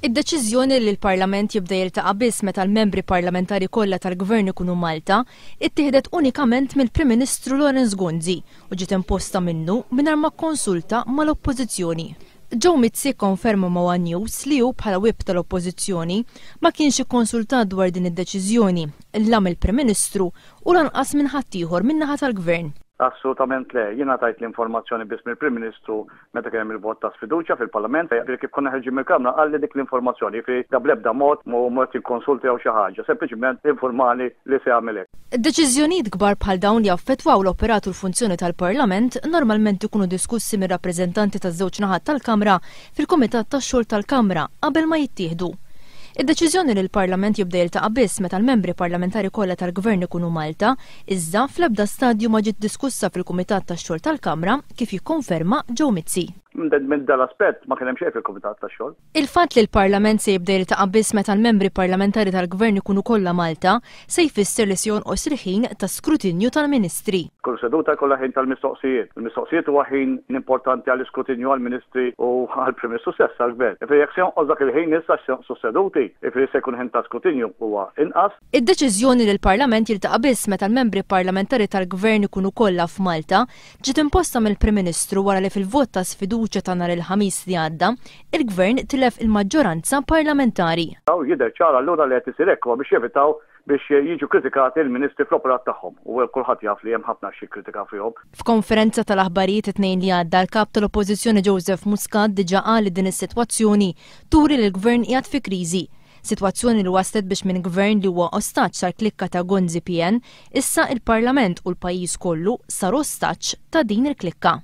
Id-deċiżjoni li l-Parlament jibda jiltaqa' biss meta l-membri parlamentari kollha tal-Gvern ikunu Malta ittieħdet unikament mill-Prim Ministru Lawrence Gonzi u ġiet imposta minnu mingħajr ma kkonsulta mal-Oppożizzjoni. Joe Mizzi konferma ma' One News li hu bħala whip tal-Oppożizzjoni ma kienx ikkonsultat dwar din id-deċiżjoni l mill-Prim Ministru u lanqas minn ħadd ieħor min-naħa tal-Gvern. Assolutament le, jiena tajt l-informazzjoni biss mill-Prim Ministru meta kien hemm il-vot ta' sfiduċja fil-Parlament, kif konna ħeġġi mill-Kamra qalli dik l-informazzjoni fi da bl-ebda mod mod jikkonsulti jew xi ħaġa, sempliċement informali li se jagħmel hekk. Deċiżjonijiet kbar bħal dawn li jaffettwaw l-operat u l-funzjoni tal-Parlament normalment ikunu diskussi mir-rappreżentanti taż-żewġ naħat tal-Kamra fil-Kumitat tax-Xogħol tal-Kamra qabel ma jittieħdu. Id-deċiżjoni li l-Parlament jibda jiltaqa' biss meta l-membri parlamentari kollha tal-Gvern ikunu Malta, iżda fl-ebda stadju ma ġiet diskussa fil-Kumitat tax-Xogħol tal-Kamra kif jikkonferma Joe Mizzi. Minn dal-aspett ma kien hemm xejn fil-Kumitat tax-Xogħol. Il-fatt li l-Parlament se jibda jiltaqa' biss meta l-membri parlamentari tal-Gvern ikunu kollha Malta se jfisser li se jonqos il-ħin ta' skrutinju tal-Ministri. Kull seduta jkollha ħin tal-mistoqsijiet. Il-mistoqsijiet huwa ħin importanti għall-iskrutinju għall-Ministri u għall-Prim Ministru stess għall-Gvern. Jekk se jonqos dak il-ħin issa seduti, se jkun ħin ta' skrutinju huwa inqas. Id-deċiżjoni li l-Parlament jiltaqa' biss meta l-membri parlamentari tal-Gvern ikunu kollha f'Malta ġiet imposta mill-Prim Ministru wara li fil-vot ta' sfiduċja ta' nhar il-Ħamis li għadda, il-Gvern tilef il-maġġoranza parlamentari. Jidher ċara allura li qed isir hekk biex jevitaw biex jiġu kritikati l-Ministri fl-operat tagħhom u kulħadd jaf li hemm ħafna xi kritika fihom. F'konferenza tal-aħbarijiet it-tnejn li għadda l-kap tal-Oppożizzjoni Joseph Muscat diġà qal li din is-sitwazzjoni turi li l-Gvern qiegħed fi kriżi. Sitwazzjoni li waslet biex minn gvern li huwa ostaġġ tal-klikka ta' Gonzi PN, issa il-Parlament u l-pajjiż kollu sar ostaġġ ta' din il-klikka.